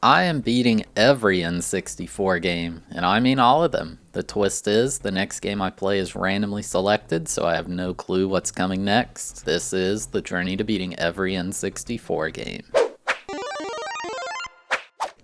I am beating every N64 game, and I mean all of them. The twist is, the next game I play is randomly selected, so I have no clue what's coming next. This is the journey to beating every N64 game.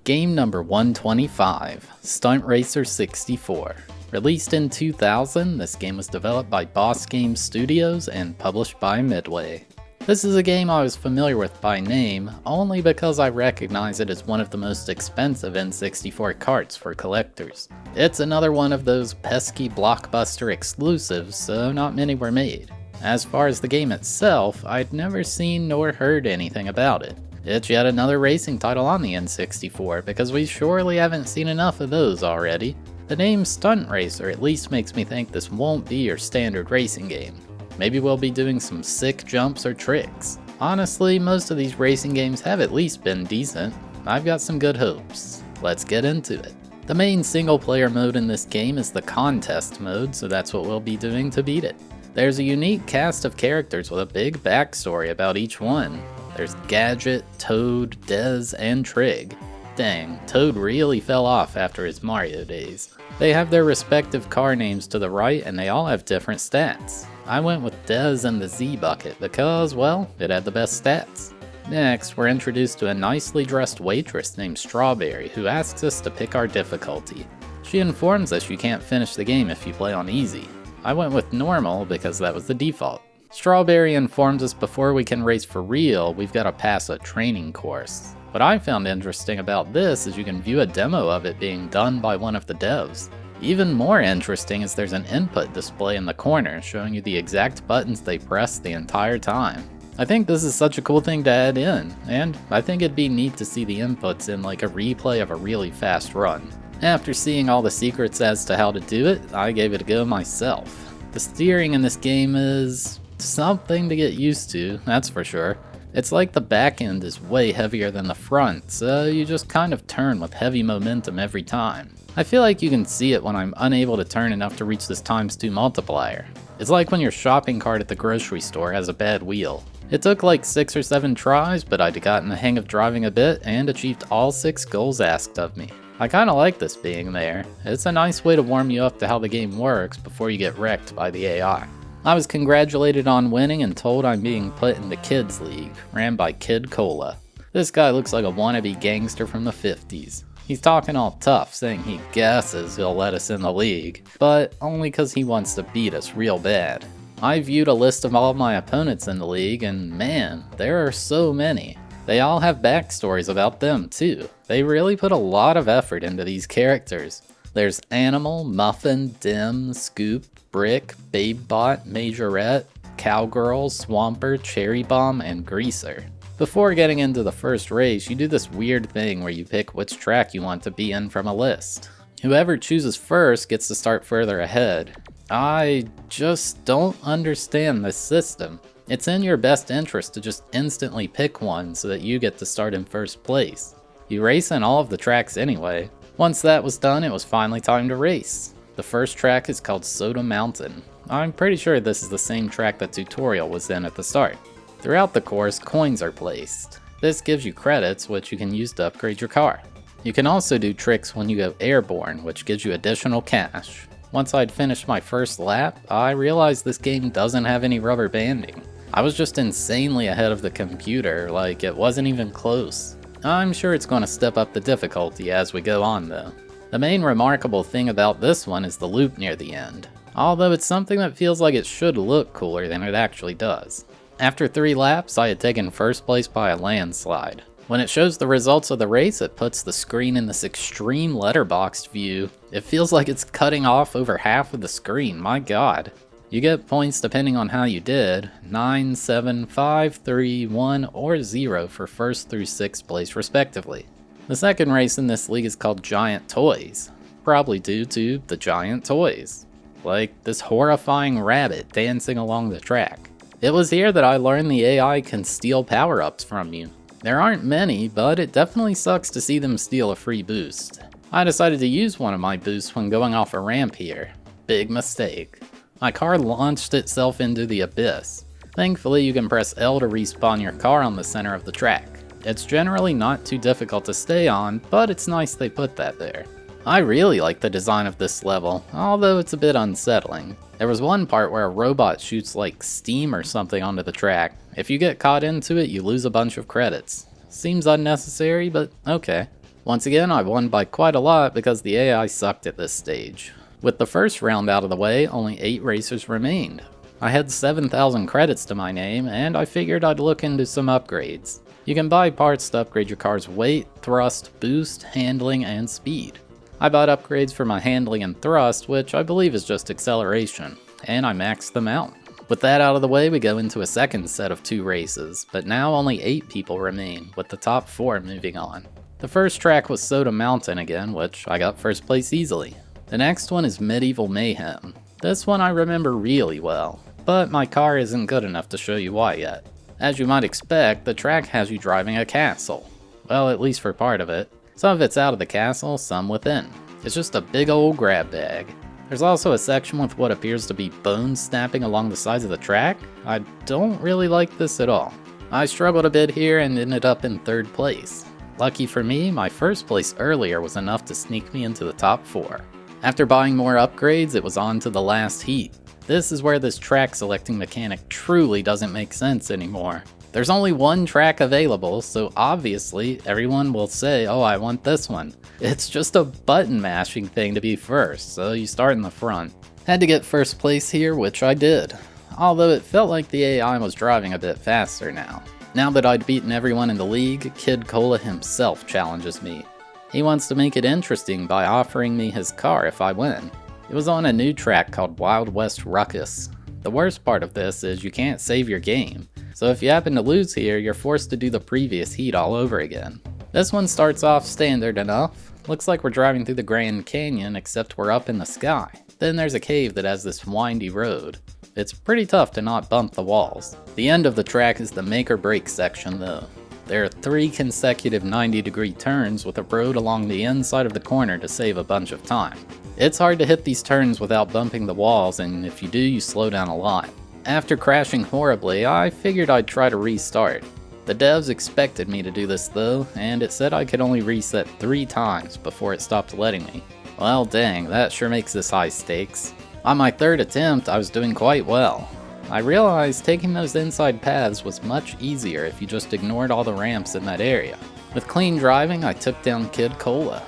Game number 125, Stunt Racer 64. Released in 2000, this game was developed by Boss Games Studios and published by Midway. This is a game I was familiar with by name, only because I recognize it as one of the most expensive N64 carts for collectors. It's another one of those pesky blockbuster exclusives, so not many were made. As far as the game itself, I'd never seen nor heard anything about it. It's yet another racing title on the N64, because we surely haven't seen enough of those already. The name Stunt Racer at least makes me think this won't be your standard racing game. Maybe we'll be doing some sick jumps or tricks. Honestly, most of these racing games have at least been decent. I've got some good hopes. Let's get into it. The main single player mode in this game is the contest mode, so that's what we'll be doing to beat it. There's a unique cast of characters with a big backstory about each one. There's Gadget, Toad, Dez, and Trig. Dang, Toad really fell off after his Mario days. They have their respective car names to the right and they all have different stats. I went with Dez and the Z bucket because, well, it had the best stats. Next, we're introduced to a nicely dressed waitress named Strawberry who asks us to pick our difficulty. She informs us you can't finish the game if you play on easy. I went with normal because that was the default. Strawberry informs us before we can race for real, we've got to pass a training course. What I found interesting about this is you can view a demo of it being done by one of the devs. Even more interesting is there's an input display in the corner showing you the exact buttons they press the entire time. I think this is such a cool thing to add in, and I think it'd be neat to see the inputs in like a replay of a really fast run. After seeing all the secrets as to how to do it, I gave it a go myself. The steering in this game is something to get used to, that's for sure. It's like the back end is way heavier than the front, so you just kind of turn with heavy momentum every time. I feel like you can see it when I'm unable to turn enough to reach this ×2 multiplier. It's like when your shopping cart at the grocery store has a bad wheel. It took like 6 or 7 tries, but I'd gotten the hang of driving a bit and achieved all 6 goals asked of me. I kinda like this being there. It's a nice way to warm you up to how the game works before you get wrecked by the AI. I was congratulated on winning and told I'm being put in the Kids League, ran by Kid Cola. This guy looks like a wannabe gangster from the 50s. He's talking all tough, saying he guesses he'll let us in the league, but only cause he wants to beat us real bad. I viewed a list of all of my opponents in the league and man, there are so many. They all have backstories about them too. They really put a lot of effort into these characters. There's Animal, Muffin, Dim, Scoop, Brick, Babebot, Majorette, Cowgirl, Swamper, Cherry Bomb, and Greaser. Before getting into the first race, you do this weird thing where you pick which track you want to be in from a list. Whoever chooses first gets to start further ahead. I just don't understand this system. It's in your best interest to just instantly pick one so that you get to start in first place. You race in all of the tracks anyway. Once that was done, it was finally time to race. The first track is called Soda Mountain. I'm pretty sure this is the same track the tutorial was in at the start. Throughout the course, coins are placed. This gives you credits, which you can use to upgrade your car. You can also do tricks when you go airborne, which gives you additional cash. Once I'd finished my first lap, I realized this game doesn't have any rubber banding. I was just insanely ahead of the computer, like it wasn't even close. I'm sure it's going to step up the difficulty as we go on though. The main remarkable thing about this one is the loop near the end, although it's something that feels like it should look cooler than it actually does. After 3 laps, I had taken first place by a landslide. When it shows the results of the race, it puts the screen in this extreme letterboxed view. It feels like it's cutting off over half of the screen, my god. You get points depending on how you did, 9, 7, 5, 3, 1, or 0 for first through 6th place respectively. The second race in this league is called Giant Toys, probably due to the giant toys. Like this horrifying rabbit dancing along the track. It was here that I learned the AI can steal power-ups from you. There aren't many, but it definitely sucks to see them steal a free boost. I decided to use one of my boosts when going off a ramp here. Big mistake. My car launched itself into the abyss. Thankfully, you can press L to respawn your car on the center of the track. It's generally not too difficult to stay on, but it's nice they put that there. I really like the design of this level, although it's a bit unsettling. There was one part where a robot shoots like steam or something onto the track. If you get caught into it, you lose a bunch of credits. Seems unnecessary, but okay. Once again, I won by quite a lot because the AI sucked at this stage. With the first round out of the way, only 8 racers remained. I had 7,000 credits to my name, and I figured I'd look into some upgrades. You can buy parts to upgrade your car's weight, thrust, boost, handling, and speed. I bought upgrades for my handling and thrust, which I believe is just acceleration, and I maxed them out. With that out of the way, we go into a second set of 2 races, but now only 8 people remain, with the top 4 moving on. The first track was Soda Mountain again, which I got first place easily. The next one is Medieval Mayhem. This one I remember really well, but my car isn't good enough to show you why yet. As you might expect, the track has you driving a castle. Well, at least for part of it. Some of it's out of the castle, some within. It's just a big old grab bag. There's also a section with what appears to be bones snapping along the sides of the track. I don't really like this at all. I struggled a bit here and ended up in 3rd place. Lucky for me, my first place earlier was enough to sneak me into the top 4. After buying more upgrades, it was on to the last heat. This is where this track selecting mechanic truly doesn't make sense anymore. There's only one track available, so obviously everyone will say, oh, I want this one. It's just a button mashing thing to be first, so you start in the front. Had to get first place here, which I did. Although it felt like the AI was driving a bit faster now. Now that I'd beaten everyone in the league, Kid Cola himself challenges me. He wants to make it interesting by offering me his car if I win. It was on a new track called Wild West Ruckus. The worst part of this is you can't save your game. So if you happen to lose here, you're forced to do the previous heat all over again. This one starts off standard enough. Looks like we're driving through the Grand Canyon, except we're up in the sky. Then there's a cave that has this windy road. It's pretty tough to not bump the walls. The end of the track is the make or break section though. There are 3 consecutive 90-degree turns with a road along the inside of the corner to save a bunch of time. It's hard to hit these turns without bumping the walls, and if you do, you slow down a lot. After crashing horribly, I figured I'd try to restart. The devs expected me to do this though, and it said I could only reset 3 times before it stopped letting me. Well dang, that sure makes this high stakes. On my 3rd attempt, I was doing quite well. I realized taking those inside paths was much easier if you just ignored all the ramps in that area. With clean driving, I took down Kid Cola.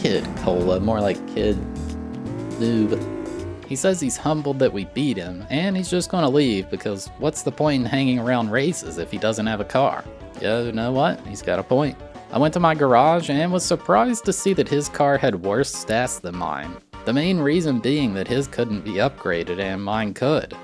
Kid Cola, more like Kid Noob. He says he's humbled that we beat him, and he's just gonna leave because what's the point in hanging around races if he doesn't have a car? Yeah, you know what? He's got a point. I went to my garage and was surprised to see that his car had worse stats than mine. The main reason being that his couldn't be upgraded and mine could.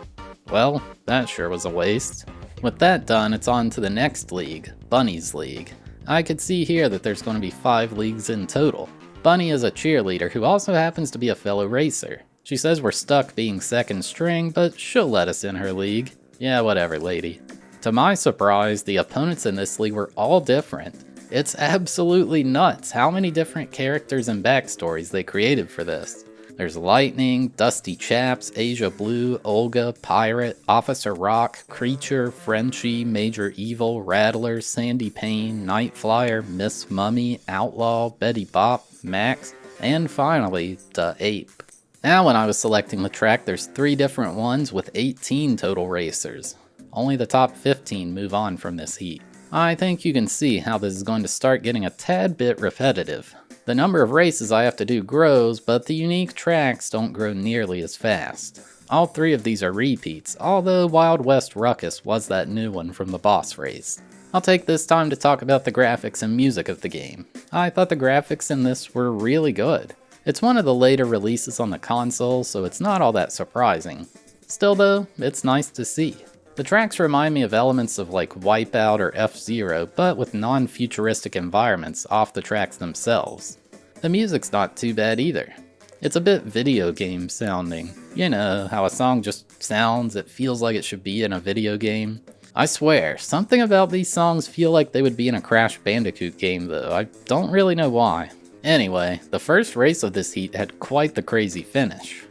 Well, that sure was a waste. With that done, it's on to the next league, Bunny's League. I could see here that there's going to be 5 leagues in total. Bunny is a cheerleader who also happens to be a fellow racer. She says we're stuck being second string, but she'll let us in her league. Yeah, whatever, lady. To my surprise, the opponents in this league were all different. It's absolutely nuts how many different characters and backstories they created for this. There's Lightning, Dusty Chaps, Asia Blue, Olga, Pirate, Officer Rock, Creature, Frenchie, Major Evil, Rattler, Sandy Payne, Night Flyer, Miss Mummy, Outlaw, Betty Bop, Max, and finally, the Ape. Now when I was selecting the track, there's 3 different ones with 18 total racers. Only the top 15 move on from this heat. I think you can see how this is going to start getting a tad bit repetitive. The number of races I have to do grows, but the unique tracks don't grow nearly as fast. All 3 of these are repeats, although Wild West Ruckus was that new one from the boss race. I'll take this time to talk about the graphics and music of the game. I thought the graphics in this were really good. It's one of the later releases on the console, so it's not all that surprising. Still though, it's nice to see. The tracks remind me of elements of like Wipeout or F-Zero, but with non-futuristic environments off the tracks themselves. The music's not too bad either. It's a bit video game sounding. You know, how a song just sounds, it feels like it should be in a video game. I swear, something about these songs feel like they would be in a Crash Bandicoot game though, I don't really know why. Anyway, the first race of this heat had quite the crazy finish.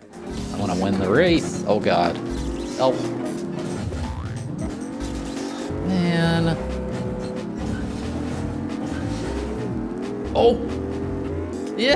I want to win the race. Oh god. Help. Man. Oh! Yeah!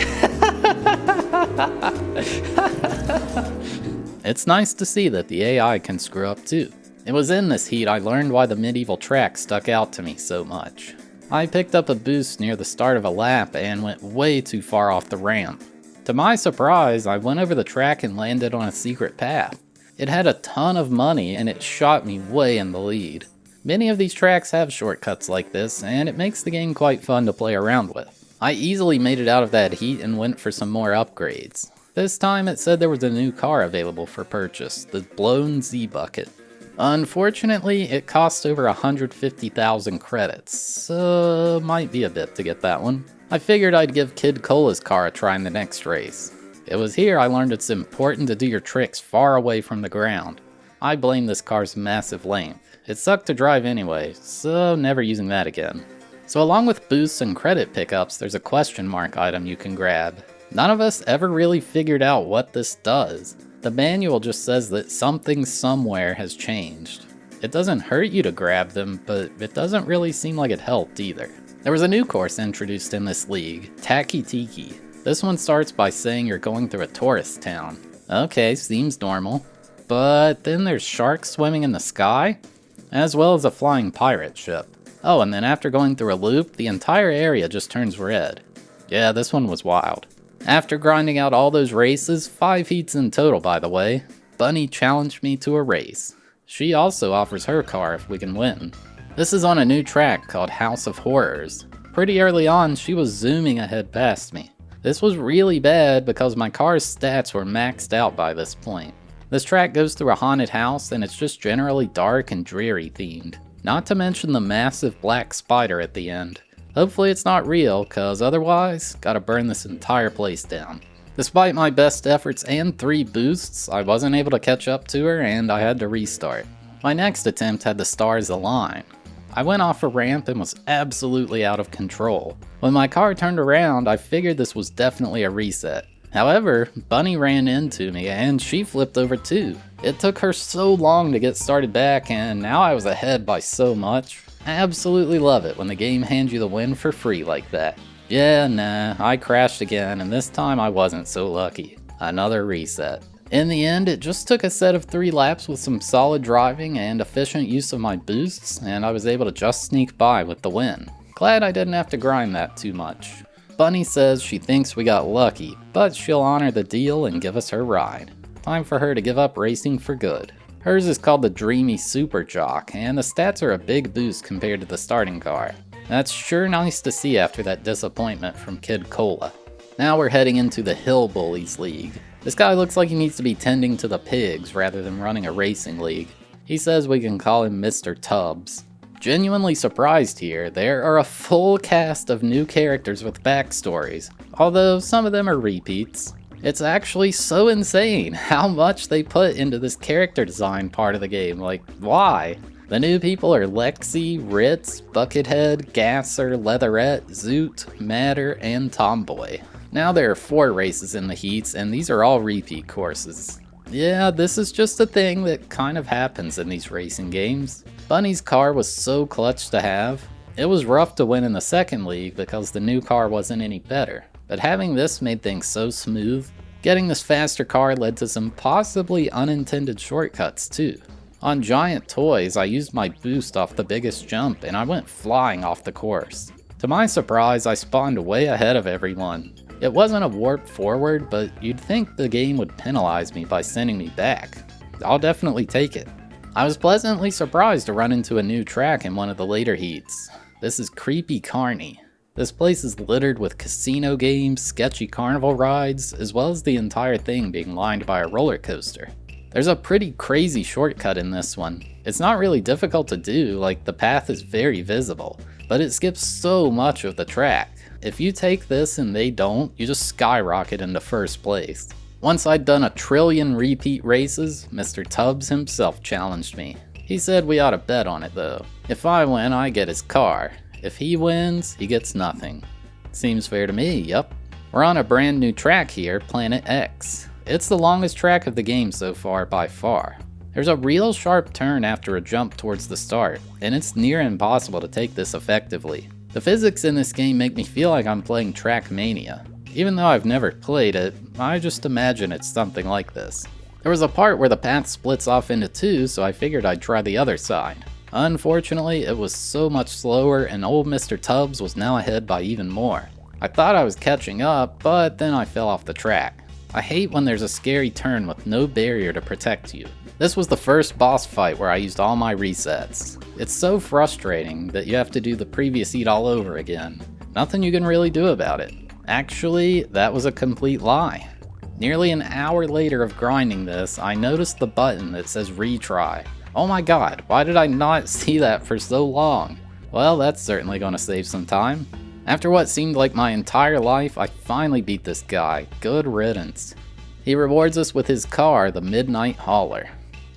It's nice to see that the AI can screw up too. It was in this heat I learned why the medieval track stuck out to me so much. I picked up a boost near the start of a lap and went way too far off the ramp. To my surprise, I went over the track and landed on a secret path. It had a ton of money and it shot me way in the lead. Many of these tracks have shortcuts like this, and it makes the game quite fun to play around with. I easily made it out of that heat and went for some more upgrades. This time it said there was a new car available for purchase, the Blown Z-Bucket. Unfortunately, it cost over 150,000 credits, so might be a bit to get that one. I figured I'd give Kid Cola's car a try in the next race. It was here I learned it's important to do your tricks far away from the ground. I blame this car's massive length. It sucked to drive anyway, so never using that again. So along with boosts and credit pickups, there's a question mark item you can grab. None of us ever really figured out what this does. The manual just says that something somewhere has changed. It doesn't hurt you to grab them, but it doesn't really seem like it helped either. There was a new course introduced in this league, Taki Tiki. This one starts by saying you're going through a tourist town. Okay, seems normal. But then there's sharks swimming in the sky, as well as a flying pirate ship. Oh, and then after going through a loop, the entire area just turns red. Yeah, this one was wild. After grinding out all those races, 5 heats in total by the way, Bunny challenged me to a race. She also offers her car if we can win. This is on a new track called House of Horrors. Pretty early on, she was zooming ahead past me. This was really bad because my car's stats were maxed out by this point. This track goes through a haunted house and it's just generally dark and dreary themed. Not to mention the massive black spider at the end. Hopefully it's not real, cause otherwise, gotta burn this entire place down. Despite my best efforts and 3 boosts, I wasn't able to catch up to her and I had to restart. My next attempt had the stars align. I went off a ramp and was absolutely out of control. When my car turned around, I figured this was definitely a reset. However, Bunny ran into me and she flipped over too. It took her so long to get started back and now I was ahead by so much. I absolutely love it when the game hands you the win for free like that. Yeah, nah, I crashed again and this time I wasn't so lucky. Another reset. In the end, it just took a set of 3 laps with some solid driving and efficient use of my boosts, and I was able to just sneak by with the win. Glad I didn't have to grind that too much. Bunny says she thinks we got lucky, but she'll honor the deal and give us her ride. Time for her to give up racing for good. Hers is called the Dreamy Super Jock, and the stats are a big boost compared to the starting car. That's sure nice to see after that disappointment from Kid Cola. Now we're heading into the Hill Bullies League. This guy looks like he needs to be tending to the pigs rather than running a racing league. He says we can call him Mr. Tubbs. Genuinely surprised here, there are a full cast of new characters with backstories, although some of them are repeats. It's actually so insane how much they put into this character design part of the game, like why? The new people are Lexi, Ritz, Buckethead, Gasser, Leatherette, Zoot, Matter, and Tomboy. Now there are 4 races in the heats, and these are all repeat courses. Yeah, this is just a thing that kind of happens in these racing games. Bunny's car was so clutch to have. It was rough to win in the second league because the new car wasn't any better, but having this made things so smooth. Getting this faster car led to some possibly unintended shortcuts too. On Giant Toys, I used my boost off the biggest jump and I went flying off the course. To my surprise, I spawned way ahead of everyone. It wasn't a warp forward, but you'd think the game would penalize me by sending me back. I'll definitely take it. I was pleasantly surprised to run into a new track in one of the later heats. This is Creepy Carney. This place is littered with casino games, sketchy carnival rides, as well as the entire thing being lined by a roller coaster. There's a pretty crazy shortcut in this one. It's not really difficult to do, like the path is very visible, but it skips so much of the track. If you take this and they don't, you just skyrocket into first place. Once I'd done a trillion repeat races, Mr. Tubbs himself challenged me. He said we ought to bet on it though. If I win, I get his car. If he wins, he gets nothing. Seems fair to me, yup. We're on a brand new track here, Planet X. It's the longest track of the game so far by far. There's a real sharp turn after a jump towards the start, and it's near impossible to take this effectively. The physics in this game make me feel like I'm playing Trackmania. Even though I've never played it, I just imagine it's something like this. There was a part where the path splits off into two, so I figured I'd try the other side. Unfortunately, it was so much slower and old Mr. Tubbs was now ahead by even more. I thought I was catching up, but then I fell off the track. I hate when there's a scary turn with no barrier to protect you. This was the first boss fight where I used all my resets. It's so frustrating that you have to do the previous eat all over again. Nothing you can really do about it. Actually, that was a complete lie. Nearly an hour later of grinding this, I noticed the button that says retry. Oh my god, why did I not see that for so long? Well, that's certainly going to save some time. After what seemed like my entire life, I finally beat this guy. Good riddance. He rewards us with his car, the Midnight Hauler.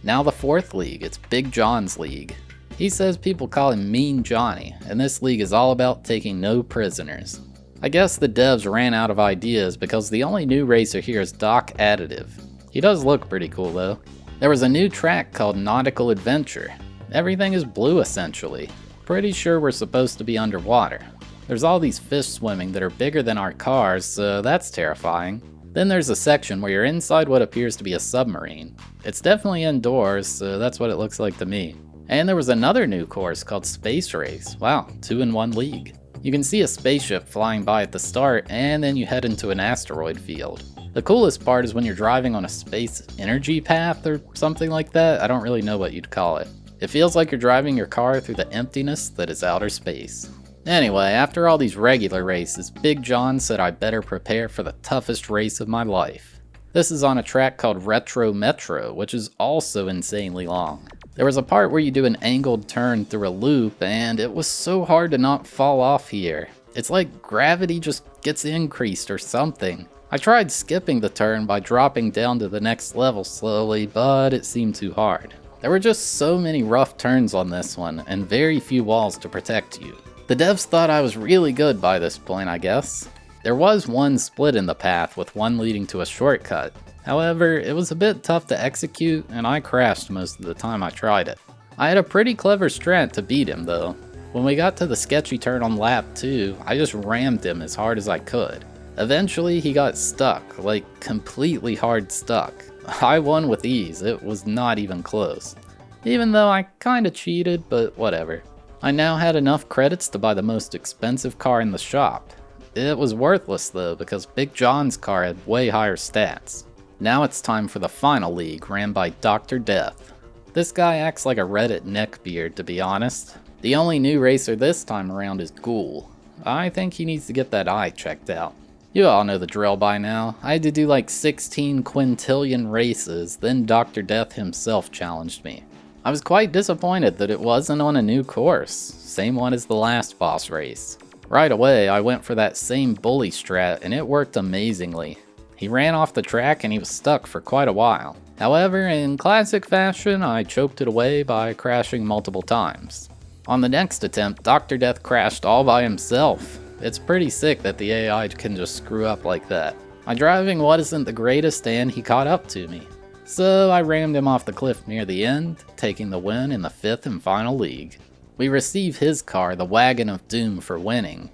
Now the fourth league, it's Big John's league. He says people call him Mean Johnny, and this league is all about taking no prisoners. I guess the devs ran out of ideas because the only new racer here is Doc Additive. He does look pretty cool though. There was a new track called Nautical Adventure. Everything is blue essentially. Pretty sure we're supposed to be underwater. There's all these fish swimming that are bigger than our cars, so that's terrifying. Then there's a section where you're inside what appears to be a submarine. It's definitely indoors, so that's what it looks like to me. And there was another new course called Space Race. Wow, 2-in-1 league. You can see a spaceship flying by at the start, and then you head into an asteroid field. The coolest part is when you're driving on a space energy path or something like that. I don't really know what you'd call it. It feels like you're driving your car through the emptiness that is outer space. Anyway, after all these regular races, Big John said I better prepare for the toughest race of my life. This is on a track called Retro Metro, which is also insanely long. There was a part where you do an angled turn through a loop, and it was so hard to not fall off here. It's like gravity just gets increased or something. I tried skipping the turn by dropping down to the next level slowly, but it seemed too hard. There were just so many rough turns on this one, and very few walls to protect you. The devs thought I was really good by this point, I guess. There was one split in the path with one leading to a shortcut. However, it was a bit tough to execute and I crashed most of the time I tried it. I had a pretty clever strat to beat him though. When we got to the sketchy turn on lap 2, I just rammed him as hard as I could. Eventually he got stuck, like completely hard stuck. I won with ease, it was not even close. Even though I kinda cheated, but whatever. I now had enough credits to buy the most expensive car in the shop. It was worthless though because Big John's car had way higher stats. Now it's time for the final league, ran by Dr. Death. This guy acts like a Reddit neckbeard, to be honest. The only new racer this time around is Ghoul. I think he needs to get that eye checked out. You all know the drill by now. I had to do like 16 quintillion races, then Dr. Death himself challenged me. I was quite disappointed that it wasn't on a new course, same one as the last boss race. Right away, I went for that same bully strat and it worked amazingly. He ran off the track and he was stuck for quite a while. However, in classic fashion, I choked it away by crashing multiple times. On the next attempt, Dr. Death crashed all by himself. It's pretty sick that the AI can just screw up like that. My driving wasn't the greatest and he caught up to me. So I rammed him off the cliff near the end, taking the win in the 5th and final league. We receive his car, the Wagon of Doom, for winning.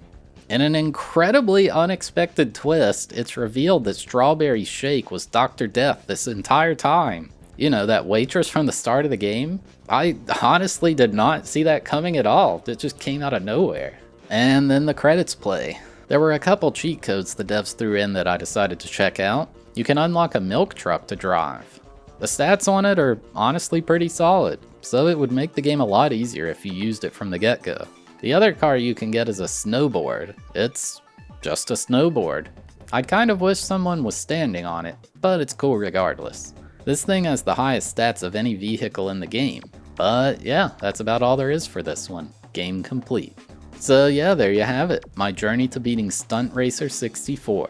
In an incredibly unexpected twist, it's revealed that Strawberry Shake was Dr. Death this entire time. You know, that waitress from the start of the game? I honestly did not see that coming at all. It just came out of nowhere. And then the credits play. There were a couple cheat codes the devs threw in that I decided to check out. You can unlock a milk truck to drive. The stats on it are honestly pretty solid, so it would make the game a lot easier if you used it from the get-go. The other car you can get is a snowboard. It's just a snowboard. I kind of wish someone was standing on it, but it's cool regardless. This thing has the highest stats of any vehicle in the game. But yeah, that's about all there is for this one. Game complete. So yeah, there you have it. My journey to beating Stunt Racer 64.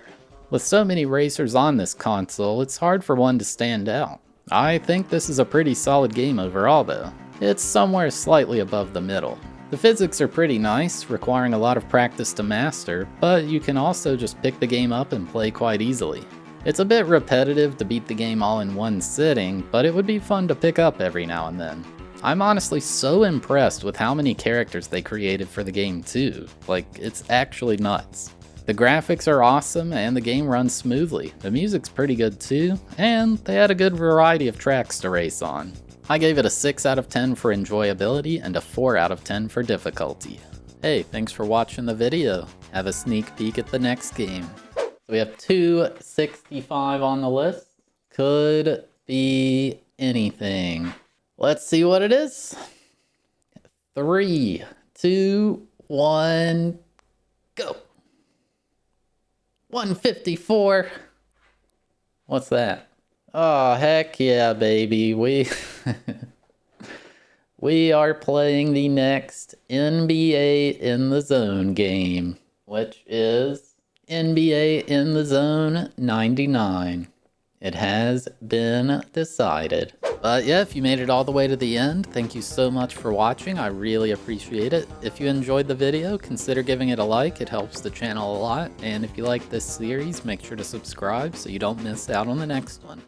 With so many racers on this console, it's hard for one to stand out. I think this is a pretty solid game overall though. It's somewhere slightly above the middle. The physics are pretty nice, requiring a lot of practice to master, but you can also just pick the game up and play quite easily. It's a bit repetitive to beat the game all in one sitting, but it would be fun to pick up every now and then. I'm honestly so impressed with how many characters they created for the game too. Like, it's actually nuts. The graphics are awesome and the game runs smoothly. The music's pretty good too, and they had a good variety of tracks to race on. I gave it a 6 out of 10 for enjoyability and a 4 out of 10 for difficulty. Hey, thanks for watching the video. Have a sneak peek at the next game. So we have 265 on the list. Could be anything. Let's see what it is. 3, 2, 1, go. 154. What's that? Oh, heck yeah, baby. We are playing the next NBA in the Zone game, which is NBA in the Zone 99. It has been decided. But yeah, if you made it all the way to the end, thank you so much for watching. I really appreciate it. If you enjoyed the video, consider giving it a like. It helps the channel a lot. And if you like this series, make sure to subscribe so you don't miss out on the next one.